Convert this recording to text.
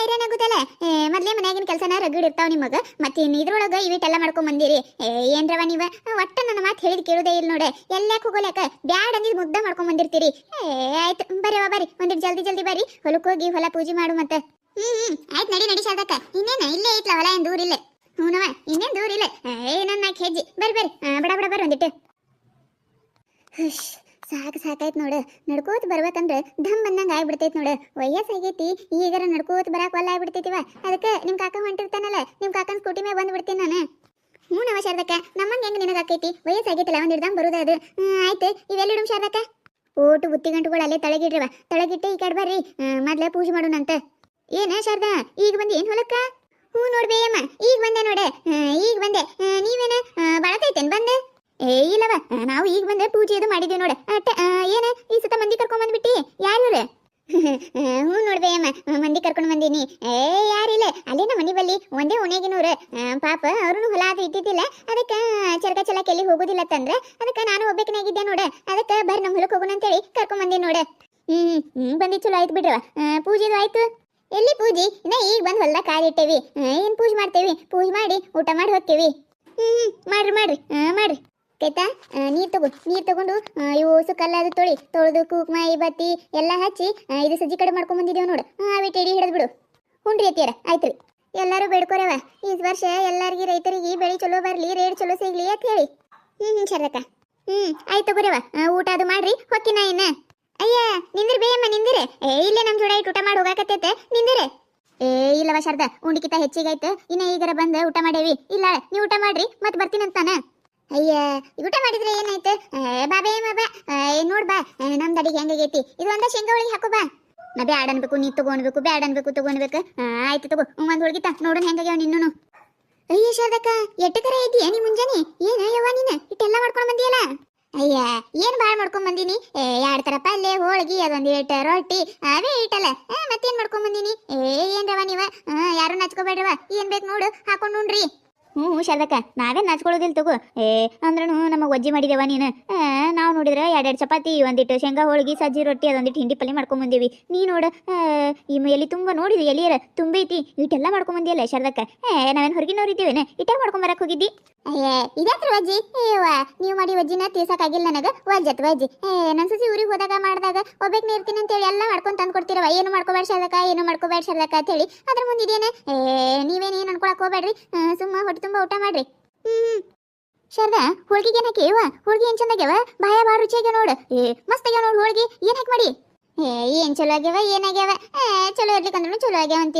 ಹೈರಾಣ ಆಗುತ್ತಲ್ಲ. ಮೊದ್ಲೇ ಮನ್ಯಾಗಿನ ಕೆಲಸನ ರಗಡ್ ಇರ್ತಾವ ನಿಮಗ, ಮತ್ತೆ ಇನ್ನು ಇದ್ರೊಳಗ ಇವಿಟೆಲ್ಲ ಮಾಡ್ಕೊಂಡ್ ಬಂದಿರಿ. ಏನ್ರವ ನೀವ ಒಟ್ಟ ನನ್ನ ಮಾತು ಹೇಳಿದ್ ಕೇಳುದೇ ಇಲ್ಲ ನೋಡೆ. ಎಲ್ಲಾಕ ಹೋಗೋಲ್ಯಾಕ ಬ್ಯಾಡ ಅಂದಿದ್ ಮುದ್ದ ಮಾಡ್ಕೊಂಡ್ ಬಂದಿರ್ತೀರಿ. ಆಯ್ತು ಬರೀವಾ ಬರ್ರಿ, ಒಂದಿಟ್ ಜಲ್ದಿ ಜಲ್ದಿ ಬರ್ರಿ, ಹೊಲಕ್ ಹೋಗಿ ಹೊಲ ಪೂಜೆ ಮಾಡು ಮತ್ತೆ. ಆಯ್ತು ನಡಿ ನಡಿ ಶಾರದಕ್ಕ, ಇನ್ನೇನ ಇಲ್ಲೇ ಐತ್ಲ ಹೊಲ, ಏನ್ ದೂರ ಇಲ್ಲ. ಹೂನವ ಇನ್ನೇನ್ ದೂರ ಇಲ್ಲ. ನನ್ನ ಹೆಜ್ಜಿ ಬರ್ರಿ ಬರ್ರಿ, ಬಡ ಬಡ ಬರ್ರಿ ಒಂದಿಟ್ಟು. ಸಾಕಾಯ್ತು ನೋಡು, ನಡ್ಕೋತ ಬರ್ಬೇಕಂದ್ರೆ ಧಮ್ ಬಂದಂಗ ಆಗ್ಬಿಡ್ತೈತಿ ನೋಡು. ವಯಸ್ಸಾಗೈತಿ, ಈಗಾರ ನಡ್ಕೋತ ಬರಾಕ್ ಒಲ್ಲ ಆಗ್ಬಿಡ್ತೈತಿವ. ಅದಕ್ಕೆ ನಿಮ್ ಕಾಕ ಹೊಂಟಿರ್ತಾನಲ್ಲ, ನಿಮ್ ಕಾಕನ ಸ್ಕೂಟಿ ಮೇಲೆ ಬಂದು ಬಿಡ್ತೀನಿ ನಾನು. ಹ್ಞೂ ನವ ಶಾರದಕ್ಕ, ನಮ್ಮಂಗೆ ಹೆಂಗೆ ನಿನಗಾಕೈತಿ, ವಯಸ್ಸಾಗೈತಿಲ್ಲ ಒಂದ್ ಹಿಡ್ದಂಗೆ ಬರೋದು ಅದು. ಆಯ್ತು ಇವೆಲ್ಲಿಡು ಶಾರದಕ್ಕ? ಓಟು ಬುತ್ತಿ ಗಂಟುಗಳು ಅಲ್ಲೇ ತಳಗಿಡ್ರವ, ತಳಗಿಟ್ಟೆ ಈ ಕಡೆ ಬರ್ರಿ, ಮೊದ್ಲೇ ಪೂಜೆ ಮಾಡೋಣಂತ. ಏನ ಶಾರದಾ ಈಗ ಬಂದಿ ಏನ್ ಹೊಲಕ್ಕ? ಹ್ಞೂ ನೋಡ್ಬೇಯಮ್ಮ ಈಗ ಬಂದೆ ನೋಡೆ, ಈಗ ಬಂದೆ. ನೀವೇನ ಬಳತೈತೇನ್ ಬಂದೆ? ಇಲ್ಲವ, ನಾವು ಈಗ ಬಂದೆ ಪೂಜೆ ಅದು ಮಾಡಿದ್ವಿ ನೋಡ. ಏನ ಈ ಸತ ಮಂದಿ ಕರ್ಕೊಂಡ್ ಬಂದ್ಬಿಟ್ಟಿ, ಯಾರು? ಹ್ಞೂ ನೋಡ್ಬೇಯಮ್ಮ ಮಂದಿ ಕರ್ಕೊಂಡು ಬಂದೀನಿ. ಯಾರಿಲ್ಲ, ಅಲ್ಲೇನ ಮನಿ ಬಲ್ಲಿ ಒಂದೇ ಉಣೆಗಿನೂರು. ಪಾಪ ಅವ್ರೂ ಹೊಲ ಅದು ಇದ್ದಿದ್ದಿಲ್ಲ, ಅದಕ್ಕೆ ಚರಕ ಚಲಕ್ಕೆ ಎಲ್ಲಿ ಹೋಗೋದಿಲ್ಲ ತಂದ್ರೆ ಅದಕ್ಕೆ ನಾನು ಒಬ್ಬಾಕಿನಾಗಿದ್ದೆ ನೋಡ. ಅದಕ್ಕೆ ಬರ್ರಿ ನಮ್ಮ ಹೊಲಕ್ಕೆ ಹೋಗೋಣ ಅಂತೇಳಿ ಕರ್ಕೊಂಡ್ ಬಂದಿ ನೋಡ. ಬಂದಿ ಚಲೋ ಆಯ್ತು ಬಿಡ್ರವ. ಪೂಜೆದು ಆಯ್ತು? ಎಲ್ಲಿ ಪೂಜೆ? ಇನ್ನ ಈಗ ಬಂದು ಹೊಲ್ದಾಗ ಕಾಲಿಟ್ಟೇವಿ. ಏನ್ ಪೂಜೆ ಮಾಡ್ತೇವಿ, ಪೂಜೆ ಮಾಡಿ ಊಟ ಮಾಡಿ ಹೋಗ್ತೇವಿ. ಮಾಡ್ರಿ ಮಾಡ್ರಿ ಮಾಡ್ರಿ. ಆಯ್ತಾ, ನೀರು ತಗೊಂಡು ಇವು ಸುಕ್ಕಲ್ಲ ಅದು ತೊಳೆದು ಕುಕ್ಮ ಬತ್ತಿ ಎಲ್ಲ ಹಚ್ಚಿ ಇದು ಸಜ್ಜಿ ಕಡೆ ಮಾಡ್ಕೊಂಡ್ ಬಂದಿದ್ದೇವೆ ನೋಡು. ಅವಿಟ್ಟು ಎಡಿ ಹಿಡಿದು ಬಿಡು. ಹುಂಡ್ರಿ ಅತ್ತಿಯರ ಆಯ್ತ್ರಿ. ಎಲ್ಲರೂ ಬೇಡ್ಕೊರವ ಈ ವರ್ಷ ಎಲ್ಲಾರ್ಗಿ ರೈತರಿಗೆ ಬೆಳೆ ಚಲೋ ಬರ್ಲಿ, ರೇಟ್ ಚಲೋ ಸಿಗ್ಲಿ ಅಂತ ಹೇಳಿ. ಶರಕ ಆಯ್ತು ತಗೋರವ, ಊಟ ಅದು ಮಾಡ್ರಿ ಹೊಕ್ಕಿನ ಇನ್ನ. ಅಯ್ಯ ನಿಂದಿರ್ ಬೇಯಮ್ಮ ನಿಂದಿರೆ. ಇಲ್ಲೇ ನಮ್ ಜೋಡ ಇಟ್ಟು ಊಟ ಮಾಡಿ ಹೋಗಾಕತ್ತೈತೆ, ನಿಂದಿರೆ. ಇಲ್ಲವ ಶಾರದಾ, ಉಂಡಿಕಿತ ಹೆಚ್ಚಿಗಾಯ್ತು, ಇನ್ನ ಈಗರ ಬಂದ ಊಟ ಮಾಡೇವಿ. ಇಲ್ಲ ನೀವು ಊಟ ಮಾಡ್ರಿ ಮತ್ ಬರ್ತೀನಂತಾನ. ಅಯ್ಯ ಊಟ ಮಾಡಿದ್ರೆ ಏನಾಯ್ತು, ಬಾಬೇ ಬಾ ನೋಡ್ ಬಾ ನಮ್ದು ಅಡಿಗೆ ಹೆಂಗಾಗೈತಿ. ಇದು ಒಂದ ಶೇಂಗಾ ಹೋಳಿಗೆ ಹಾಕೋ ಬಾ. ನಾ ಬ್ಯಾಡ ಅನ್ಬೇಕು, ನೀ ತಗೊಂಡ್ಬೇಕು, ಬ್ಯಾಡ ಅನ್ಬೇಕು ತಗೊಂಡ್ಬೇಕು. ಆಯ್ತು ತಗೋ, ಒಂದ್ ಹೋಳಿಗೆ ನೋಡೋಣ ಹೆಂಗಾಗ್ಯಾವ ನಿನ್ನೂ. ಅಯ್ಯ ಶಾರದಕ್ಕ ಎಟ್ಟಕರ ಐತಿಯ ನೀ ಮುಂಜಾನೆ? ಏನ ಯವ್ವ ನೀನ ಇಟ್ಟೆಲ್ಲ ಮಾಡ್ಕೊಂಡ್ ಬಂದಿಯಲ್ಲ? ಅಯ್ಯ ಏನ್ ಬಾಳ್ ಮಾಡ್ಕೊಂಡ್ ಬಂದೀನಿ, 2 ತರ ಪಲ್ಯ ಹೋಳಿಗೆ ಅದೊಂದು ಇಟ್ಟ ರೊಟ್ಟಿ ಅವೇ ಇಟ್ಟಲ್ಲ, ಮತ್ತೇನ್ ಮಾಡ್ಕೊಂಡ್ ಬಂದೀನಿ. ಏನ್ರವ ನೀವ ಯಾರು ನಚ್ಕೋಬೇಡ್ರವ, ಏನ್ ಬೇಕು ನೋಡು ಹಾಕೊಂಡ್ ಉಣ್ರಿ. ಶಾರದಕ್ಕ ನಾವೇನ್ ನಾಚ್ಕೊಳ್ಳೋದಿಲ್ಲ ತಗೋ. ಅಂದ್ರೂ ನಮಗೆ ವಜ್ಜಿ ಮಾಡಿದೇವ ನೀನು. ನಾವು ನೋಡಿದ್ರೆ 2 ಚಪಾತಿ, ಒಂದಿಟ್ಟು ಶೇಂಗಾ ಹೋಳಿಗೆ, ಸಜ್ಜಿ ರೊಟ್ಟಿ, ಅದೊಂದಿಟ್ಟು ಹಿಂಡಿ ಪಲ್ಯ ಮಾಡ್ಕೊಂಡ್ ಬಂದೇವಿ. ನೀ ನೋಡ ಈ ಎಲ್ಲಿ ತುಂಬಾ ನೋಡಿದ್ವಿ, ಎಲ್ಲಿಯರ ತುಂಬೈತಿ ಇಟ್ಟೆಲ್ಲ ಮಾಡ್ಕೊಂಡ್ ಬಂದಿಯಲ್ಲ ಶಾರದಕ್ಕ. ನಾವೇನ್ ಹೊರಗಿನವ್ರು ಇದ್ದೀವೇನೆ, ಇಟ್ಟ ಮಾಡ್ಕೊಂಡ್ ಬರಕ್ ಹೋಗಿದ್ದಿ? ಇದಾತ್ರ ವಜ್ಜಿ. ನೀವು ಮಾಡಿ ವಜ್ಜಿನ ತೀರ್ಸಕ್ಕಾಗಿಲ್ಲ ನನಗ, ವಜ್ಜತ್ ವಜ್ಜಿ. ನನ್ನ ಸಸಿ ಊರಿಗೆ ಹೋದಾಗ ಮಾಡಿದಾಗ ಒಬ್ಬಕ್ಕೆ ಇರ್ತೀನಿ ಅಂತೇಳಿ ಎಲ್ಲ ಮಾಡ್ಕೊಂಡು ತಂದು ಕೊಡ್ತೀರವ. ಏನು ಮಾಡ್ಕೋಬೇಡ ಶಾರದಕ್ಕ, ಏನು ಮಾಡ್ಕೋಬೇಡ ಶಾರದಕ್ಕ ಅಂತ ಹೇಳಿ ಅದ್ರ ಮುಂದಿದೇನೆ. ನೀವೇನೇನು ಅನ್ಕೊಳಕ್ ಹೋಗ್ಬೇಡ್ರಿ, ಸುಮ್ಮ ಹೊಟ್ಟೆ ತುಂಬ ಊಟ ಮಾಡ್ರಿ. ಶಾರದಾ ಹೋಳಿಗೆ ಏನ್ ಹಾಕಿ ಹೋಳಿಗೆ ಏನ್ ಚಂದಾಗ್ಯಾವ, ಬಾಯ ಬಾಳ ರುಚಿಯಾಗ್ಯಾವ ನೋಡು. ಮಸ್ತ್ ಆಗ್ಯಾವ ನೋಡು ಹೋಳಿಗೆ. ಏನ್ ಹಾಕಿ ಮಾಡಿ? ಏನ್ ಚಲೋ ಆಗ್ಯಾವ ಏನಾಗ್ಯಾವ, ಚಲೋ ಇರ್ಲಿಕ್ಕಂದ್ರೂ ಚಲೋ ಆಗ್ಯಾವ ಅಂತೀವಿ.